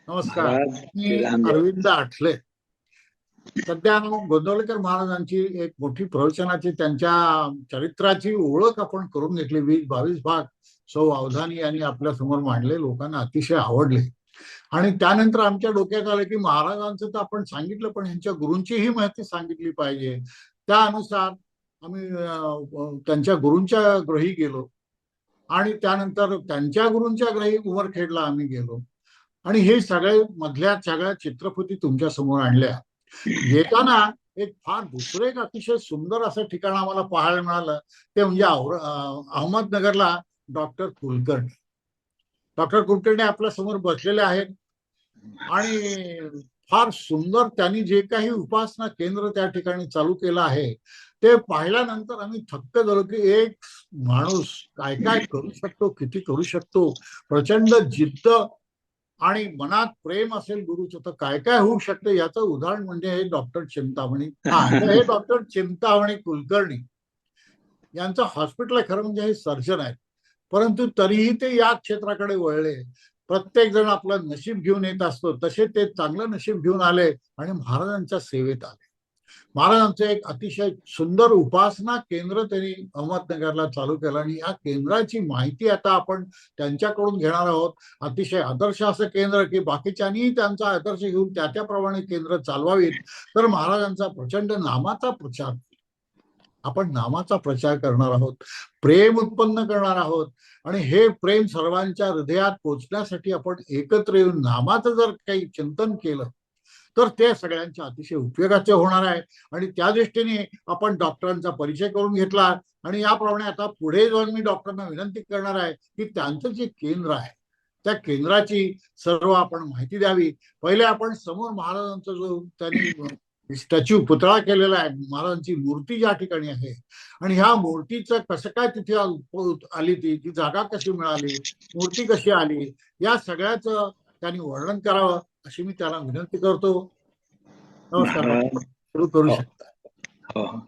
नमस्कार. महाराज मी श्रीराम जय. अरविंद आठले. सध्या गोंदवलेकर महाराजांची एक मोठी प्रवचनाची त्यांच्या चरित्राची ओळख आपण करून घेतली. 20-22 भाग सौ अवधानी यांनी आपल्या समोर मांडले, लोकांना अतिशय आवडले. आणि त्यानंतर आमच्या डोक्यात आलं की महाराजांचं तर आपण सांगितलं, पण यांच्या गुरूंचीही माहिती सांगितली पाहिजे. त्या अनुसार आम्ही त्यांच्या गुरूंच्या ग्रही गेलो आणि त्यानंतर त्यांच्या गुरूंच्या ग्रही उमरखेडला आम्ही गेलो आणि हे सगळे मधल्या सगळ्या चित्रफिती तुमच्या समोर आणल्या. येताना एक फार दुसरं एक अतिशय सुंदर असं ठिकाण आम्हाला पाहायला मिळालं. ते म्हणजे अहमदनगरला डॉक्टर कुलकर्णी. डॉक्टर कुलकर्णी आपल्या समोर बसलेले आहेत आणि फार सुंदर त्यांनी जे काही उपासना केंद्र त्या ठिकाणी चालू केलं आहे ते पाहिल्यानंतर आम्ही थक्क झालो की एक माणूस काय काय करू शकतो, किती करू शकतो. प्रचंड जिद्द आणि मनात प्रेम असेल गुरुचं तर काय काय होऊ शकतं याचं उदाहरण म्हणजे हे डॉक्टर चिंतामणी. तर हे डॉक्टर चिंतामणी कुलकर्णी यांचं हॉस्पिटल आहे. खरं म्हणजे हे सर्जन आहेत, परंतु तरीही ते या क्षेत्राकडे वळले. प्रत्येक जण आपलं नशीब घेऊन येत असतो, तसे ते चांगलं नशीब घेऊन आले आणि महाराजांच्या सेवेत आले. महाराजांचं एक अतिशय सुंदर उपासना केंद्र त्यांनी अहमदनगरला चालू केलं आणि या केंद्राची माहिती आता आपण त्यांच्याकडून घेणार आहोत. अतिशय आदर्श असं केंद्र की बाकीच्यांनी त्यांचा आदर्श घेऊन त्याप्रमाणे केंद्र चालवावीत, तर महाराजांचा प्रचंड नामाचा प्रचार, आपण नामाचा प्रचार करणार आहोत, प्रेम उत्पन्न करणार आहोत. आणि हे प्रेम सर्वांच्या हृदयात पोचण्यासाठी आपण एकत्र येऊन नामाचं जर काही चिंतन केलं तर ते सगळ्यांच्या अतिशय उपयोगाचे होणार आहे. आणि त्या दृष्टीने आपण डॉक्टरांचा परिचय करून घेतला आणि याप्रमाणे आता पुढे जाऊन मी डॉक्टरांना विनंती करणार आहे की त्यांचं जे केंद्र आहे त्या केंद्राची सर्व आपण माहिती द्यावी. पहिले आपण समोर महाराजांचा जो त्यांनी स्टॅच्यू पुतळा केलेला आहे, महाराजांची मूर्ती ज्या ठिकाणी आहे आणि ह्या मूर्तीचं कसं काय तिथे आली, ती जागा कशी मिळाली, मूर्ती कशी आली, या सगळ्याचं त्यांनी वर्णन करावं अशी मी त्याला विनंती करतो. नमस्कार डॉक्टर, महाराज सुरू करू हो शकता. हो.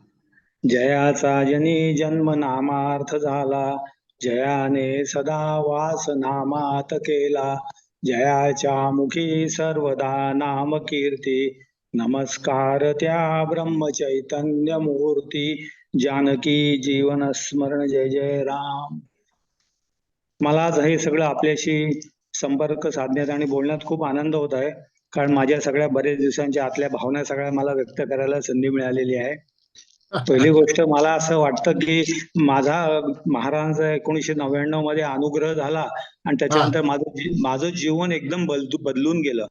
जयाचा जनी जन्म नामार्थ झाला, जयाने सदा वास नामात केला. जयाच्या मुखी सर्वदा नाम कीर्ती, नमस्कार त्या ब्रह्म चैतन्य मूर्ती. जानकी जीवन स्मरण जय जय राम. मला आज हे सगळं आपल्याशी संपर्क साधण्यात आणि बोलण्यात खूप आनंद होत आहे, कारण माझ्या सगळ्या बरेच दिवसांच्या आतल्या भावना सगळ्या मला व्यक्त करायला संधी मिळालेली आहे. पहिली गोष्ट, मला असं वाटतं की माझा महाराजांचा 1999 मध्ये अनुग्रह झाला आणि हा त्याच्यानंतर माझं जीवन एकदम बदलून गेलं.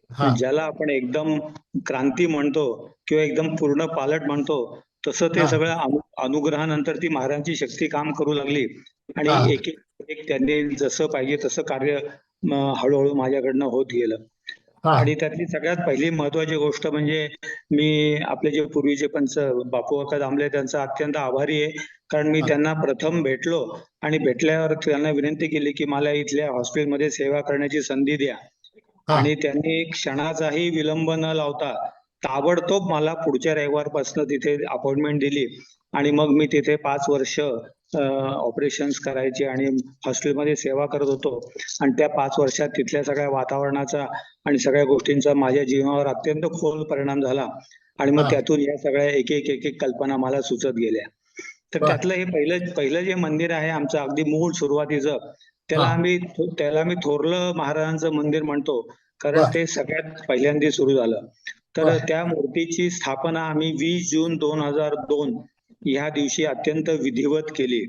हा ज्याला आपण एकदम क्रांती म्हणतो किंवा एकदम पूर्ण पालट म्हणतो, तसं ते हा सगळं अनुग्रहानंतर ती महाराजांची शक्ती काम करू लागली आणि हा एक एक त्यांनी जसं पाहिजे तसं कार्य हळूहळू माझ्याकडनं होत गेलं. हा आणि त्यातली सगळ्यात पहिली महत्वाची गोष्ट म्हणजे मी आपले जे पूर्वीचे पंच बापूकाका दामले त्यांचा अत्यंत आभारी आहे, कारण मी त्यांना प्रथम भेटलो आणि भेटल्यावर त्यांना विनंती केली की मला इथल्या हॉस्पिटलमध्ये सेवा करण्याची संधी द्या. हा आणि त्यांनी क्षणाचाही विलंब न लावता ताबडतोब मला पुढच्या रविवारपासून तिथे अपॉइंटमेंट दिली आणि मग मी तिथे 5 वर्ष ऑपरेशन्स करायचे आणि हॉस्पिटलमध्ये सेवा करत होतो. आणि त्या 5 वर्षात तिथल्या सगळ्या वातावरणाचा आणि सगळ्या गोष्टींचा माझ्या जीवनावर अत्यंत खोल परिणाम झाला आणि मग त्यातून या सगळ्या एक एक कल्पना मला सुचत गेल्या. तर त्यातलं हे पहिलं जे मंदिर आहे आमचं अगदी मूळ सुरुवातीचं, त्याला मी थोरलं महाराजांचं मंदिर म्हणतो, कारण ते सगळ्यात पहिल्यांदा सुरू झालं. तर त्या मूर्तीची स्थापना आम्ही 20 जून 2002 ह्या दिवशी अत्यंत विधिवत केली.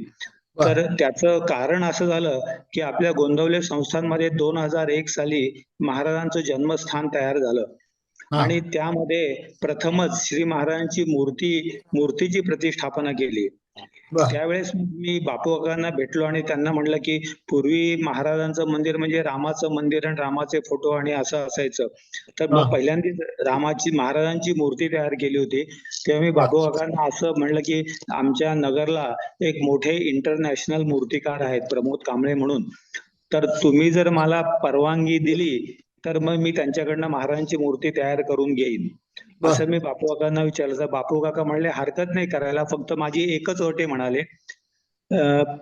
तर त्याचं कारण असं झालं की आपल्या गोंदवले संस्थानमध्ये 2001 साली महाराजांचं जन्मस्थान तयार झालं आणि त्यामध्ये प्रथमच श्री महाराजांची मूर्तीची प्रतिष्ठापना केली. त्यावेळेस मी बापूकाकांना भेटलो आणि त्यांना म्हटलं की पूर्वी महाराजांचं मंदिर म्हणजे रामाचं मंदिर आणि रामाचे फोटो आणि असं असायचं. तर मग पहिल्यांदा महाराजांची मूर्ती तयार केली होती. तेव्हा मी बापूकाकांना असं म्हणलं की आमच्या नगरला एक मोठे इंटरनॅशनल मूर्तिकार आहेत प्रमोद कांबळे म्हणून, तर तुम्ही जर मला परवानगी दिली तर मग मी त्यांच्याकडनं महाराजांची मूर्ती तयार करून घेईन. असं मी बापूकाकांना विचारलं तर बापूकाका म्हणले हरकत नाही करायला, फक्त माझी एकच अट आहे म्हणाले.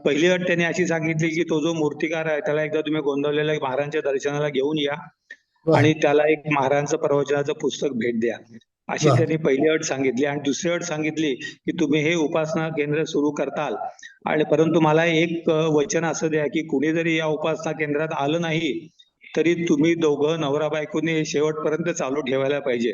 पहिली अट त्यांनी अशी सांगितली की तो जो मूर्तिकार आहे त्याला एकदा तुम्ही गोंदवलेला महाराजांच्या दर्शनाला घेऊन या आणि त्याला एक महाराजांचं प्रवचनाचं पुस्तक भेट द्या, अशी बर. त्यांनी पहिली अट सांगितली. आणि दुसरी अट सांगितली की तुम्ही हे उपासना केंद्र सुरू करताल, आणि परंतु मला एक वचन असं द्या की कुणी जरी या उपासना केंद्रात आलं नाही तरी तुम्ही दोघं नवरा बायकोने हे शेवटपर्यंत चालू ठेवायला पाहिजे.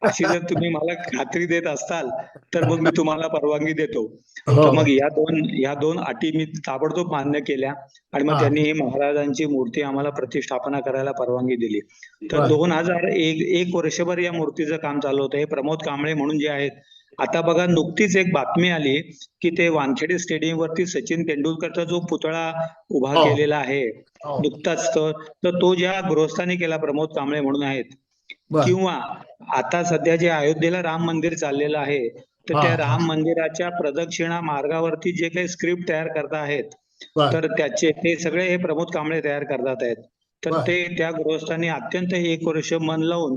अशी जर तुम्ही मला खात्री देत असताल तर मग मी तुम्हाला परवानगी देतो. हो तर मग या दोन अटी मी ताबडतोब मान्य केल्या, आणि मग हा. त्यांनी ही महाराजांची मूर्ती आम्हाला प्रतिष्ठापना करायला परवानगी दिली. तर बर. 2001 वर्षभर या मूर्तीचं काम चालू होतं. हे प्रमोद कांबळे म्हणून जे आहेत, आता बघा नुकतीच एक बातमी आली की ते वानखेडे स्टेडियम वरती सचिन तेंडुलकरचा जो पुतळा उभा हो केलेला आहे हो. नुकताच, तर तो ज्या गृहस्थांनी केला, प्रमोद कांबळे म्हणून आहेत. बर. किंवा आता सध्या जे अयोध्येला राम मंदिर चाललेलं आहे, तर हा त्या हा. राम मंदिराच्या प्रदक्षिणा मार्गावरती जे काही स्क्रिप्ट तयार करत आहेत, बर. तर ते सगळे हे प्रमोद कांबळे तयार करतात आहेत. तर बर. ते त्या गृहस्थांनी अत्यंत 1 वर्ष मन लावून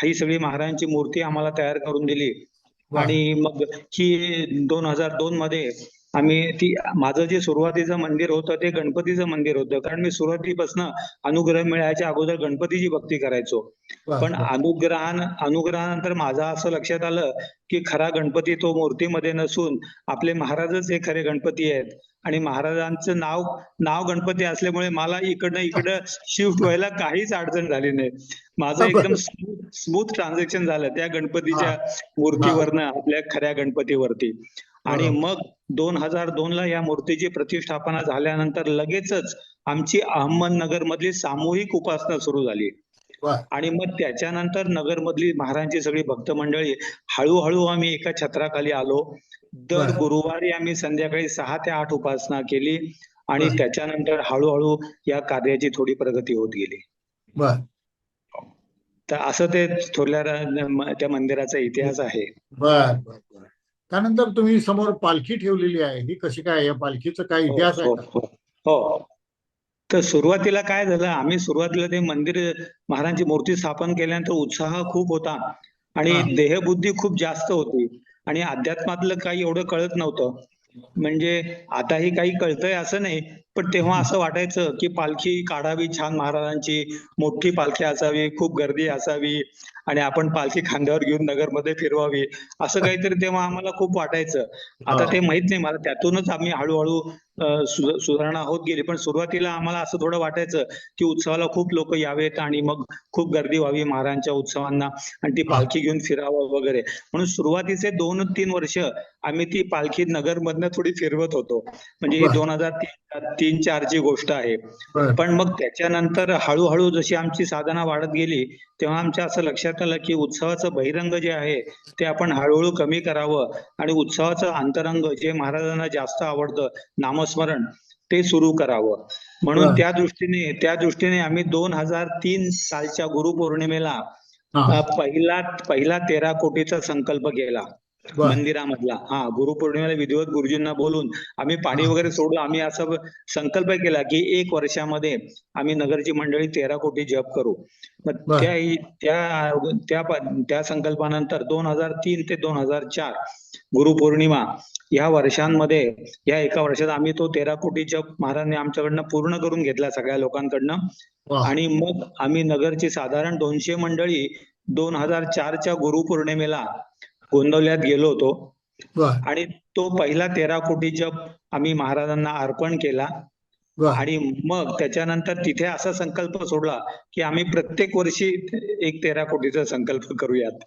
ही सगळी महाराजांची मूर्ती आम्हाला तयार करून दिली. बर. आणि मग ही 2002 मध्ये माझं जे सुरुवातीचं मंदिर होतं ते गणपतीचं मंदिर होतं, कारण मी सुरुवातीपासून अनुग्रह मिळायच्या अगोदर गणपतीची भक्ती करायचो. बर. पण अनुग्रहानंतर माझं असं लक्षात आलं की खरा गणपती तो मूर्तीमध्ये नसून आपले महाराजच हे खरे गणपती आहेत. आणि महाराजांचं नाव गणपती असल्यामुळे मला इकडं शिफ्ट व्हायला काहीच अडचण झाली नाही. माझं एकदम बर. स्मूथ ट्रान्झॅक्शन झालं त्या हा गणपतीच्या हा. मूर्तीवरनं आपल्या खऱ्या गणपतीवरती. आणि बरोबर. मग 2002 ला या मूर्तीची प्रतिष्ठापना झाल्यानंतर लगेचच आमची अहमदनगर मधली सामूहिक उपासना सुरू झाली. बर. आणि मग त्याच्यानंतर नगरमधली महाराजांची सगळी भक्त मंडळी हळूहळू आम्ही एका छत्राखाली आलो. दर बर. गुरुवारी आम्ही संध्याकाळी 6 ते 8 उपासना केली, आणि बर. त्याच्यानंतर हळूहळू या कार्याची थोडी प्रगती होत गेली. बर. तर असं ते थोरल्या त्या मंदिराचा इतिहास आहे. बर. बर. बर. त्यानंतर तुम्ही समोर पालखी ठेवलेली आहे, ही कशी काय? या पालखीचा काय हो इतिहास आहे हो का? हो हो. तर सुरुवातीला काय झालं, आम्ही सुरुवातीला ते मंदिर महाराजांची मूर्ती स्थापन केल्यानंतर उत्साह खूप होता आणि हा देहबुद्धी खूप जास्त होती, आणि अध्यात्मातलं काही एवढं कळत नव्हतं. म्हणजे आताही काही कळतंय असं नाही, पण तेव्हा असं वाटायचं की पालखी काढावी छान महाराजांची, मोठी पालखी असावी, खूप गर्दी असावी, आणि आपण पालखी खांद्यावर घेऊन नगरमध्ये फिरवावी, असं काहीतरी तेव्हा आम्हाला खूप वाटायचं. आता ते हो माहित नाही मला, त्यातूनच आम्ही हळूहळू सुधारणा होत गेली. पण सुरुवातीला आम्हाला असं थोडं वाटायचं की उत्सवाला खूप लोक यावेत आणि मग खूप गर्दी व्हावी महाराजांच्या उत्सवांना, आणि ती हा. पालखी घेऊन फिरावं वगैरे. म्हणून सुरुवातीचे 2-3 वर्ष आम्ही ती पालखी नगरमधनं थोडी फिरवत होतो. म्हणजे ही बर. 2003-4 ची गोष्ट आहे. बर. पण मग त्याच्यानंतर हळूहळू जशी आमची साधना वाढत गेली, तेव्हा आमच्या असं लक्षात आलं की उत्सवाचं बहिरंग जे आहे ते आपण हळूहळू कमी करावं, आणि उत्सवाचं अंतरंग जे महाराजांना जास्त आवडतं, नामस्मरण, ते सुरू करावं. म्हणून बर. त्या दृष्टीने आम्ही 2003 सालच्या गुरुपौर्णिमेला हा. पहिला 13 कोटीचा संकल्प केला बर. मंदिरामधला. गुरुपौर्णिमेला विधिवत गुरुजींना बोलून आम्ही पाणी हा. वगैरे सोडलं. आम्ही असं संकल्प केला की 1 वर्षामध्ये आम्ही नगरची मंडळी 13 कोटी जप करू. मग बर. त्या त्या त्या संकल्पानंतर 2003 ते 2004 गुरुपौर्णिमा या वर्षांमध्ये, या एका वर्षात आम्ही तो 13 कोटी जप महाराजांनी आमच्याकडनं पूर्ण करून घेतला सगळ्या लोकांकडनं. वा. आणि मग आम्ही नगरची साधारण 200 मंडळी 2004च्या गुरुपौर्णिमेला गोंदवल्यात गेलो होतो, बर. आणि तो पहिला 13 कोटी जप आम्ही महाराजांना अर्पण केला. बर. आणि मग त्याच्यानंतर तिथे असा संकल्प सोडला की आम्ही प्रत्येक वर्षी एक 13 कोटीचा संकल्प करूयात.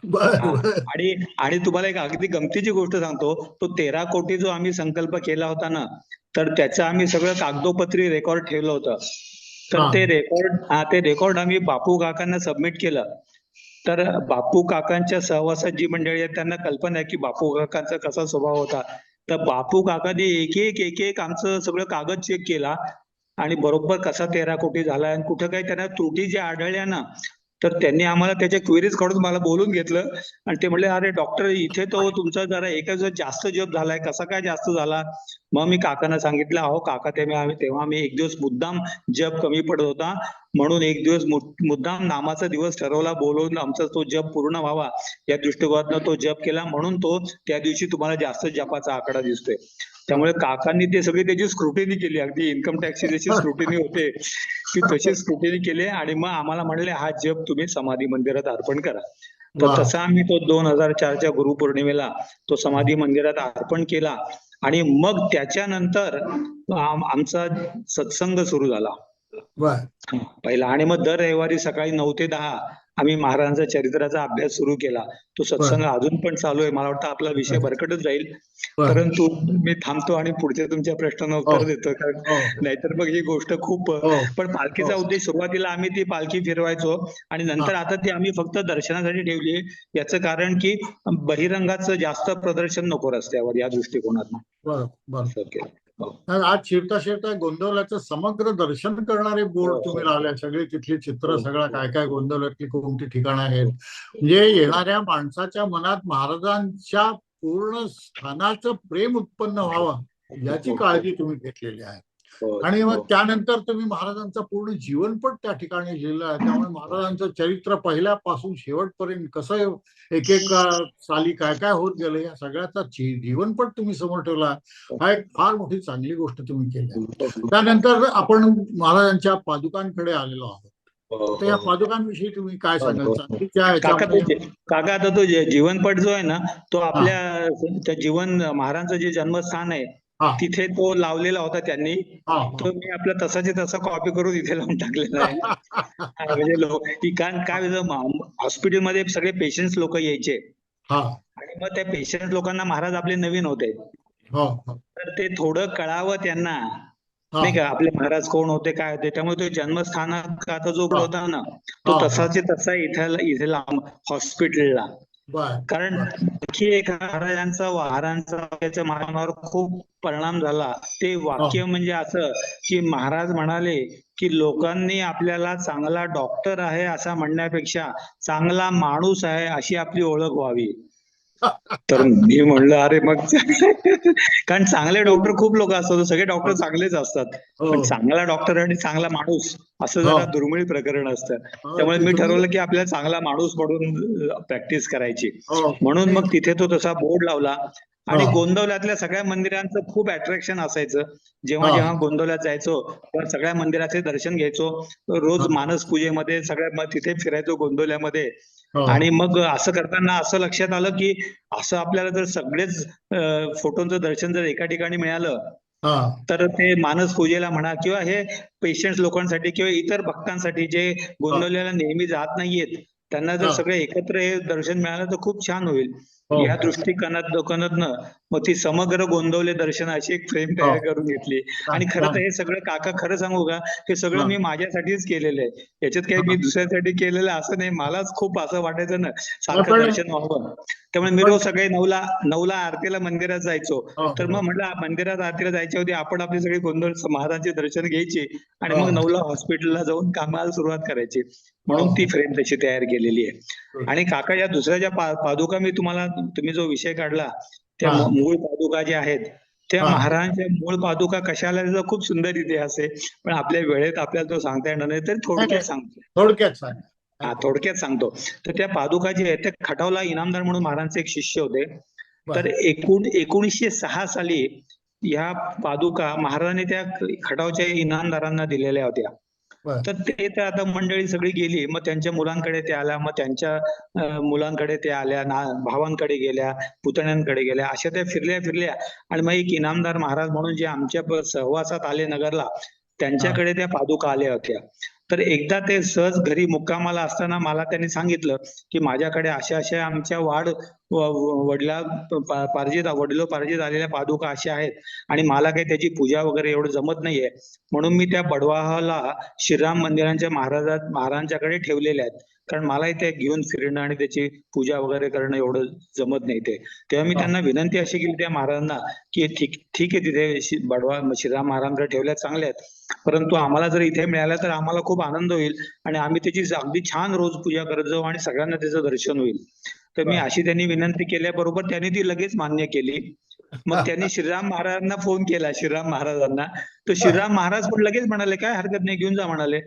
बर. हा. बर. आणि आणि तुम्हाला एक अगदी गमतीची गोष्ट सांगतो, तो 13 कोटी जो आम्ही संकल्प केला होता ना, तर त्याचं आम्ही सगळं कागदोपत्री रेकॉर्ड ठेवलं होतं. तर हा. ते रेकॉर्ड आम्ही बापू काकांना सबमिट केलं. तर बापू काकांच्या सहवासात जी मंडळी आहेत त्यांना कल्पना आहे की बापू काकांचा कसा स्वभाव होता. तर बापू काकांनी एक एक आमचं सगळं कागद चेक केला, आणि बरोबर कसा 13 कोटी झाला, आणि कुठं काही त्यांना त्रुटी ज्या आढळल्या ना, तर त्यांनी आम्हाला त्याच्या क्वेरीज काढून मला बोलून घेतलं, आणि ते म्हणले, अरे डॉक्टर, इथे तो तुमचा जरा एका दिवसात जास्त जप झालाय, कसा काय जास्त झाला? मग मी काकांना सांगितलं, अहो काका, तेव्हा आम्ही एक दिवस मुद्दाम जप कमी पडत होता, म्हणून एक दिवस मुद्दाम नामाचा दिवस ठरवला, बोलवून आमचा तो जप पूर्ण व्हावा या दृष्टिकोनातनं तो जप केला, म्हणून तो त्या दिवशी तुम्हाला जास्त जपाचा आकडा दिसतोय. त्यामुळे काकांनी ते सगळी त्याची स्क्रुटिनी केली, अगदी इन्कम टॅक्सची जशी स्क्रुटिनी होते की तशी स्क्रुटिनी केली, आणि मग आम्हाला म्हणले हा जप तुम्ही समाधी मंदिरात अर्पण करा. तर वा. तसा आम्ही तो 2004च्या गुरुपौर्णिमेला तो समाधी मंदिरात अर्पण केला, आणि मग त्याच्यानंतर आमचा सत्संग सुरू झाला बर. पहिला. आणि मग दर रविवारी सकाळी 9 ते 10 आम्ही महाराजांचा चरित्राचा अभ्यास सुरू केला. तो सत्संग अजून पण चालू आहे. मला वाटतं आपला विषय भरकटच जाईल, बर. परंतु मी थांबतो आणि पुढच्या तुमच्या प्रश्नांना उत्तर देतो, कारण हो. नाहीतर मग ही गोष्ट खूप. हो. पण पालखीचा हो. उद्देश, सुरुवातीला आम्ही ती पालखी फिरवायचो आणि नंतर आता ती आम्ही फक्त दर्शनासाठी ठेवली. याचं कारण की बहिरंगाचं जास्त प्रदर्शन नको रस्त्यावर, या दृष्टिकोनातून बर. बर. असं केलं. हो. आज शिरता शिरता गोंदवल्याचं समग्र दर्शन करणारे बोर्ड तुम्ही लावले, सगळी तिथली चित्र, सगळं काय काय गोंदवल्यातली कोणती ठिकाणं आहेत, म्हणजे येणाऱ्या माणसाच्या मनात महाराजांच्या पूर्ण स्थानाचं प्रेम उत्पन्न व्हावं याची काळजी तुम्ही घेतलेली आहे. आणि मग त्यानंतर तुम्ही महाराजांचा पूर्ण जीवनपट त्या ठिकाणी लिहिलं आहे. त्यामुळे महाराजांचं चरित्र पहिल्यापासून शेवटपर्यंत कसं एक एक साली काय काय होत गेलं या सगळ्याचा जीवनपट तुम्ही समोर ठेवला. हा एक फार मोठी चांगली गोष्ट तुम्ही केली. त्यानंतर आपण महाराजांच्या पादुकांकडे आलेलो आहोत. तर या पादुकांविषयी तुम्ही काय सांगाल? काका, आता तो जीवनपट जो आहे ना, तो आपल्या जीवन महाराजांचं जे जन्मस्थान आहे तिथे तो लावलेला होता त्यांनी. तो मी आपला तसाची तसा कॉपी करून इथे लावून टाकलेला आहे. म्हणजे कारण काय हॉस्पिटलमध्ये सगळे पेशंट्स लोक यायचे आणि मग त्या पेशंट लोकांना महाराज आपले नवीन होते, तर ते थोडं कळावं त्यांना, नाही का, आपले महाराज कोण होते, काय होते. त्यामुळे तो जन्मस्थानाचा जो होता ना, तो तसाचे तसा इथे हॉस्पिटलला. कारण आणखी एक महाराजांचा महाराजांचा मानवावर खूप परिणाम झाला. ते वाक्य म्हणजे असं की महाराज म्हणाले की लोकांनी आपल्याला चांगला डॉक्टर आहे असं म्हणण्यापेक्षा चांगला माणूस आहे अशी आपली ओळख व्हावी. तर मी म्हणलं अरे मग कारण चांगले डॉक्टर खूप लोक असतात, सगळे डॉक्टर चांगलेच असतात, पण चांगला डॉक्टर आणि चांगला माणूस असं जरा दुर्मिळ प्रकरण असतं. त्यामुळे मी ठरवलं की आपल्याला चांगला माणूस म्हणून प्रॅक्टिस करायची. म्हणून मग तिथे तो तसा बोर्ड लावला. आणि गोंदवल्यातल्या सगळ्या मंदिरांचं खूप अट्रॅक्शन असायचं. जेव्हा जेव्हा गोंदवल्यात जायचो तेव्हा सगळ्या मंदिराचे दर्शन घ्यायचो. रोज मानस पूजेमध्ये सगळ्या तिथे फिरायचो गोंदवल्यामध्ये. आणि मग असं करताना असं लक्षात आलं की असं आपल्याला जर सगळेच फोटोंचं दर्शन जर एका ठिकाणी मिळालं तर ते मानस पूजेला म्हणा किंवा हे पेशंट्स लोकांसाठी किंवा इतर भक्तांसाठी जे गोंदवल्याला नेहमी जात नाहीयेत त्यांना जर सगळे एकत्र हे दर्शन मिळालं तर खूप छान होईल. या दृष्टिकोनातनं मग ती समग्र गोंदवले दर्शन अशी एक फ्रेम तयार करून घेतली. आणि खरं तर हे सगळं काका खरं सांगू का, हे सगळं मी माझ्यासाठीच केलेलं आहे. याच्यात काही मी दुसऱ्यासाठी केलेलं असं नाही. मलाच खूप असं वाटायचं ना सारखं दर्शन व्हावं. त्यामुळे मी रोज सकाळी 9ला आरतीला मंदिरात जायचो. तर मग म्हटलं मंदिरात आरतीला जायच्या होती आपण आपली सगळी गोंधळ महाराजांचे दर्शन घ्यायची आणि मग 9ला हॉस्पिटलला जाऊन कामाला सुरुवात करायची. म्हणून ती फ्रेम तशी तयार केलेली आहे. आणि काका या दुसऱ्या ज्या पादुका मी तुम्ही जो विषय काढला त्या मूळ पादुका ज्या आहेत त्या महाराजांच्या मूळ पादुका कशाला त्याचा खूप सुंदर इतिहास आहे, पण आपल्या वेळेत आपल्याला तो सांगता येणार नाही, तर थोडक्यात सांगतो. तर त्या पादुका जे आहेत त्या खटावला इनामदार म्हणून महाराजांचे एक शिष्य होते. तर 1906 साली ह्या पादुका महाराजांनी त्या खटावच्या इनामदारांना दिलेल्या होत्या. तर ते तर आता मंडळी सगळी गेली, मग त्यांच्या मुलांकडे त्या आल्या, मग त्यांच्या मुलांकडे त्या आल्या, भावांकडे गेल्या, पुतण्यांकडे गेल्या, अशा त्या फिरल्या आणि मग एक इनामदार महाराज म्हणून जे आमच्या सहवासात आले नगरला त्यांच्याकडे त्या पादुका आल्या होत्या. तर एकदा ते सहज घरी मुक्कामाला असताना मला त्यांनी सांगितलं की माझ्याकडे अशा आमच्या वडिलोपार्जित आलेल्या पादुका अशा आहेत आणि मला काही त्याची पूजा वगैरे एवढं जमत नाहीये, म्हणून मी त्या बडवाहाला श्रीराम मंदिरांच्या महाराजांच्याकडे ठेवलेल्या आहेत, कारण मला ते घेऊन फिरणं आणि त्याची पूजा वगैरे करणं एवढं जमत नाही ते. तेव्हा मी त्यांना विनंती अशी केली त्या महाराजांना की ठीक आहे तिथे श्रीराम महाराजांकडे ठेवल्या चांगल्या आहेत, परंतु आम्हाला जर इथे मिळालं तर आम्हाला खूप आनंद होईल आणि आम्ही त्याची अगदी छान रोज पूजा करत जाऊ आणि सगळ्यांना त्याचं दर्शन होईल. तर मी अशी त्यांनी विनंती केल्याबरोबर त्यांनी ती लगेच मान्य केली. मग त्यांनी श्रीराम महाराजांना फोन केला, श्रीराम महाराजांना. तर श्रीराम महाराज पण लगेच म्हणाले काय हरकत नाही घेऊन जा म्हणाले.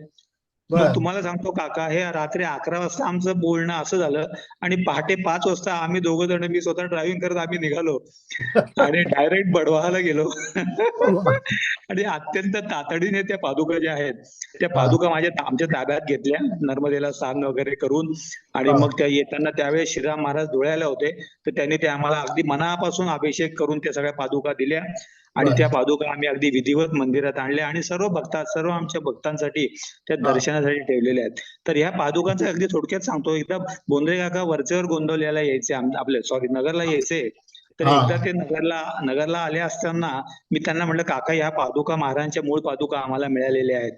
मग बर. तुम्हाला सांगतो काका, हे रात्री 11 वाजता आमचं बोलणं असं झालं आणि पहाटे 5 वाजता आम्ही दोघं जण, मी स्वतः ड्रायव्हिंग करत आम्ही निघालो आणि डायरेक्ट बडवाहाला गेलो. आणि अत्यंत तातडीने त्या पादुका ज्या आहेत त्या हा, पादुका आमच्या ताब्यात घेतल्या, नर्मदेला स्नान वगैरे करून. आणि हा, मग त्या येताना त्यावेळेस श्रीराम महाराज धुळ्याला होते, तर त्यांनी ते आम्हाला अगदी मनापासून अभिषेक करून त्या सगळ्या पादुका दिल्या. आणि बर. त्या पादुका आम्ही अगदी विधिवत मंदिरात आणल्या आणि सर्व आमच्या भक्तांसाठी त्या हा, दर्शनासाठी ठेवलेल्या आहेत. तर ह्या पादुकांचं अगदी थोडक्यात सांगतो. एकदा बोंद्रे काका वरचेवर गोंदवल्याला यायचे, आपले सॉरी नगरला यायचे. तर हा, एकदा ते नगरला आले असताना मी त्यांना म्हटलं, काका ह्या पादुका महाराजांच्या मूळ पादुका आम्हाला मिळालेल्या आहेत.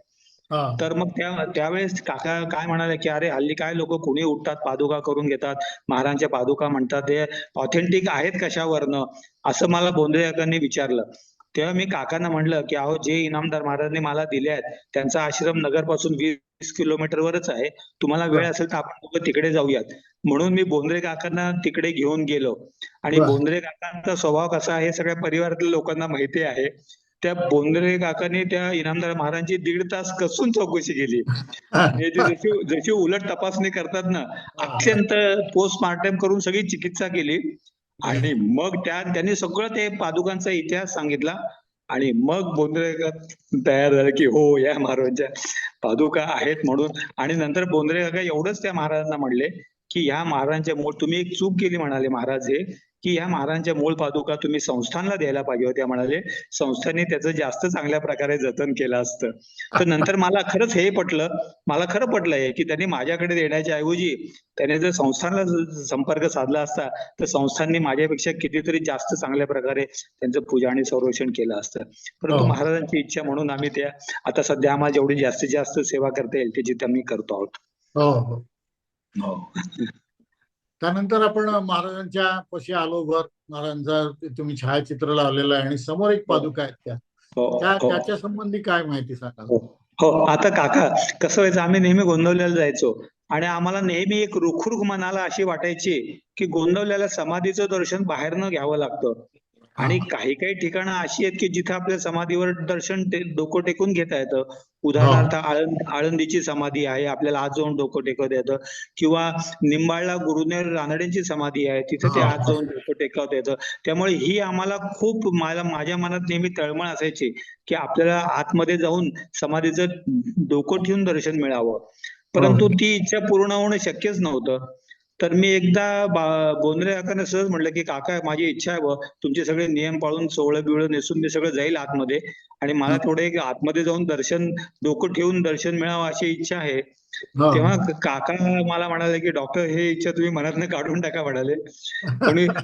हा, तर मग त्यावेळेस काका काय म्हणाले, की अरे हल्ली काय लोक कुणी उठतात पादुका करून घेतात, महाराजांच्या पादुका म्हणतात, ते ऑथेंटिक आहेत कशावरनं, असं मला बोंद्रे काकांनी विचारलं. तेव्हा मी काकांना म्हणलं, की अहो जे इनामदार महाराजांनी मला दिले आहेत त्यांचा आश्रम नगरपासून 20 किलोमीटरवरच आहे, तुम्हाला वेळ बर. असेल तर आपण दोघं तिकडे जाऊयात. म्हणून मी बोंद्रे काकांना तिकडे घेऊन गेलो. आणि बर. बोंद्रे काकांचा स्वभाव कसा आहे हे सगळ्या परिवारातल्या लोकांना माहिती आहे. त्या बोंद्रे काकांनी त्या इनामदार महाराजांची 1.5 तास कसून चौकशी केली. म्हणजे ते जशी जशी उलट तपासणी करतात ना, हा, अत्यंत पोस्टमार्टम करून सगळी चिकित्सा केली. आणि मग त्यांनी सगळं ते पादुकांचा इतिहास सांगितला. आणि मग बोंद्रे काका तयार झाले, की हो या महाराजांच्या पादुका आहेत म्हणून. आणि नंतर बोंद्रे काका एवढंच त्या महाराजांना म्हणले, की ह्या महाराजांच्या मूळ, तुम्ही एक चूक केली म्हणाले महाराज हे, की ह्या महाराजांच्या मूळ पादुका तुम्ही संस्थानला द्यायला पाहिजे होत्या म्हणाले, संस्थांनी त्याचं जास्त चांगल्या प्रकारे जतन केलं असतं. तर नंतर मला खरंच हे पटलं, मला खरं पटलं हे, की त्यांनी माझ्याकडे देण्याच्या ऐवजी त्याने जर संस्थानला संपर्क साधला असता तर संस्थांनी माझ्यापेक्षा कितीतरी जास्त चांगल्या प्रकारे त्यांचं पूजा आणि संरक्षण केलं असतं. परंतु हो, महाराजांची इच्छा म्हणून आम्ही त्या आता सध्या आम्हाला जेवढी जास्तीत जास्त सेवा करता येईल त्याची आम्ही करतो आहोत. हो, हो. हो. त्यानंतर आपण महाराजांच्या पशी आलो. महाराजांचा तुम्ही छायाचित्र लावलेलं आहे आणि समोर एक हो. पादुका आहेत हो. हो. त्याच्या संबंधी काय माहिती सांगाल? हो. हो. आता काका कसं व्हायचं, आम्ही नेहमी गोंदवल्याला जायचो आणि आम्हाला नेहमी एक रुखरुख मनाला अशी वाटायची, की गोंदवल्याला समाधीचं दर्शन बाहेरनं घ्यावं लागतं. हा, आणि काही काही ठिकाणं अशी आहेत की जिथं आपल्या समाधीवर दर्शन डोकं टेकून घेता येतं. हो, उदाहरणार्थ आळंदीची समाधी आहे, आपल्याला आत जाऊन डोकं टेकवता येतं. किंवा निंबाळला गुरुदेव रानडेंची समाधी आहे, तिथं ते हो, आत जाऊन डोकं टेकवता येतं. त्यामुळे ही आम्हाला खूप माझ्या मनात नेहमी तळमळ असायची, की आपल्याला आतमध्ये जाऊन समाधीचं डोकं ठेवून दर्शन मिळावं. हो, परंतु ती इच्छा पूर्ण होणं शक्यच नव्हतं. तर मी एकदा बोंद्रे काकांना सहज म्हटलं, की काका माझी इच्छा आहे तुमचे सगळे नियम पाळून सोवळं बिवळं नेसून मी सगळं जाईल आतमध्ये आणि मला थोडं एक आतमध्ये जाऊन दर्शन, डोकं ठेवून दर्शन मिळावं अशी इच्छा आहे. हो. तेव्हा काका मला म्हणाले, की डॉक्टर हे इच्छा तुम्ही मनातनं काढून टाका म्हणाले.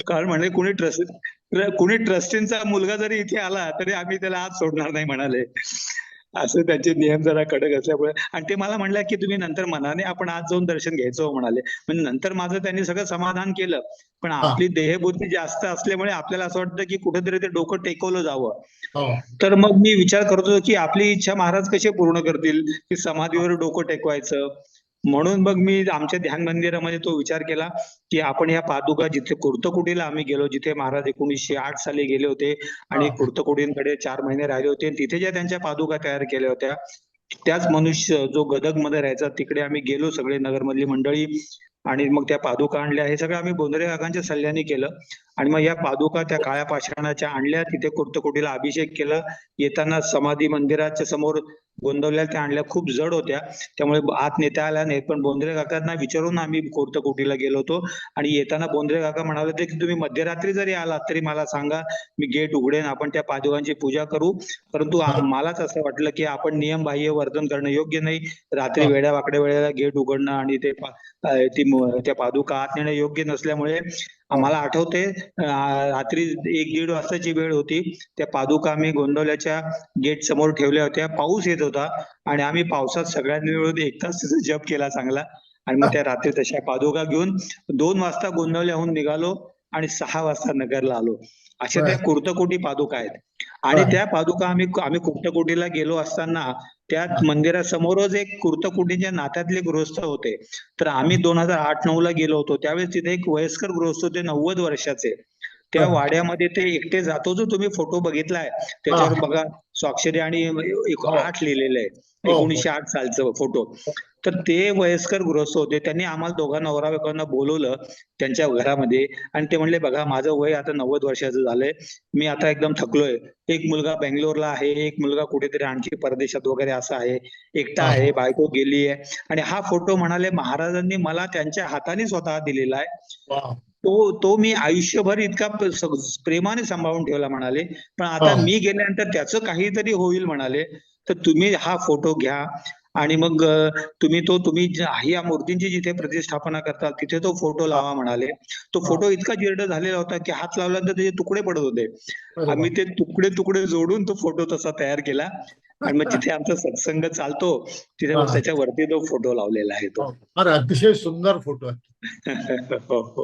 कारण म्हणाले कुणी ट्रस्टींचा मुलगा जरी इथे आला तरी आम्ही त्याला आत सोडणार नाही म्हणाले. असं त्यांचे नियम जरा कडक असल्यामुळे. आणि ते मला म्हणले, की तुम्ही नंतर मनाने आपण आज जाऊन दर्शन घ्यायचं म्हणाले. म्हणजे नंतर माझं त्यांनी सगळं समाधान केलं. पण हा, आपली देहबुद्धी जास्त असल्यामुळे आपल्याला असं वाटतं, की कुठेतरी ते डोकं टेकवलं जावं. हो, तर मग मी विचार करत होतो, की आपली इच्छा महाराज कशी पूर्ण करतील, की समाधीवर डोकं टेकवायचं. म्हणून मग मी आमच्या ध्यान मंदिरामध्ये तो विचार केला, की आपण या पादुका जिथे कुर्तकुटीला आम्ही गेलो, जिथे महाराज 1908 साली गेले होते आणि हा, कुर्तकुटींकडे 4 महिने राहिले होते. तिथे ज्या त्यांच्या पादुका तयार केल्या होत्या, त्याच मनुष्य जो गदगमध्ये राहायचा तिकडे आम्ही गेलो सगळे नगरमधली मंडळी. आणि मग त्या पादुका आणल्या. हे सगळं आम्ही बोंद्रे काकांच्या सल्ल्याने केलं. आणि मग या पादुका त्या काळ्या पाषाणाच्या आणल्या, तिथे कुर्तकुटीला अभिषेक केला. येताना समाधी मंदिराच्या समोर गोंदवल्या त्या आणल्या, खूप जड होत्या त्यामुळे आत नेता आल्या नाहीत. पण बोंद्रे काकांना विचारून आम्ही कुर्तकुटीला गेलो होतो. आणि येताना बोंद्रे काका म्हणाले होते, की तुम्ही मध्यरात्री जरी आलात तरी मला सांगा, मी गेट उघडेन, आपण त्या पादुकांची पूजा करू. परंतु मलाच असं वाटलं, की आपण नियमबाह्य वर्तन करणं योग्य नाही. रात्री हा, वेड्यावाकड्या वेळेला गेट उघडणं आणि त्या पादुका आत नेणं योग्य नसल्यामुळे आम्हाला आठवते रात्री 1-1:30 वाजताची वेळ होती. त्या पादुका आम्ही गोंदवल्याच्या गेट समोर ठेवल्या होत्या. पाऊस येत होता आणि आम्ही पावसात सगळ्यांनी मिळून 1 तास तिचा जप केला चांगला. आणि मग त्या रात्री तशा पादुका घेऊन 2 वाजता गोंदवल्याहून निघालो आणि 6 वाजता नगरला आलो. अशा त्या बर कुर्तकोटी पादुका आहेत. आणि बर त्या पादुका आम्ही कुर्तकोटीला गेलो असताना त्याच मंदिरासमोरच एक कुर्तकोटीच्या नात्यातले गृहस्थ होते. तर आम्ही 2008-9 ला गेलो होतो. त्यावेळेस तिथे एक वयस्कर गृहस्थ होते 90 वर्षाचे. त्या हा. वाड्यामध्ये ते एकटे जातो, जो तुम्ही फोटो बघितलाय त्याच्यावर बघा स्वाक्षरी आणि हो. 8 लिहिलेलं आहे, हो, हो. 1908 सालचं फोटो. तर ते वयस्कर गृहस्थ होते, त्यांनी आम्हाला दोघांना नवरा बायकोंना बोलवलं त्यांच्या घरामध्ये आणि ते म्हणले, बघा माझं वय आता 90 वर्षाचं झालंय, मी आता एकदम थकलोय. एक मुलगा बेंगलोरला आहे, एक मुलगा कुठेतरी आणखी परदेशात वगैरे असा आहे, एकटा हा. आहे, बायको गेलीये आणि हा फोटो म्हणाले महाराजांनी मला त्यांच्या हाताने स्वतः दिलेला आहे. वा. तो मी आयुष्यभर इतका प्रेमाने सांभाळून ठेवला म्हणाले, पण आता हा. मी गेल्यानंतर त्याचं काहीतरी होईल म्हणाले, तर तुम्ही हा फोटो घ्या आणि मग तुम्ही या मूर्तींची जिथे प्रतिष्ठापना करताल तिथे तो फोटो लावा म्हणाले. तो हा. फोटो इतका जीर्ण झालेला होता की हात लावल्यानंतर त्याचे तुकडे पडत होते. अरे आम्ही वा. ते तुकडे तुकडे जोडून तो फोटो तसा तयार केला आणि मग जिथे आमचा सत्संग चालतो तिथे मग हा. त्याच्यावरती तो फोटो लावलेला आहे तो. हो. अरे अतिशय सुंदर फोटो आहे. हो, हो.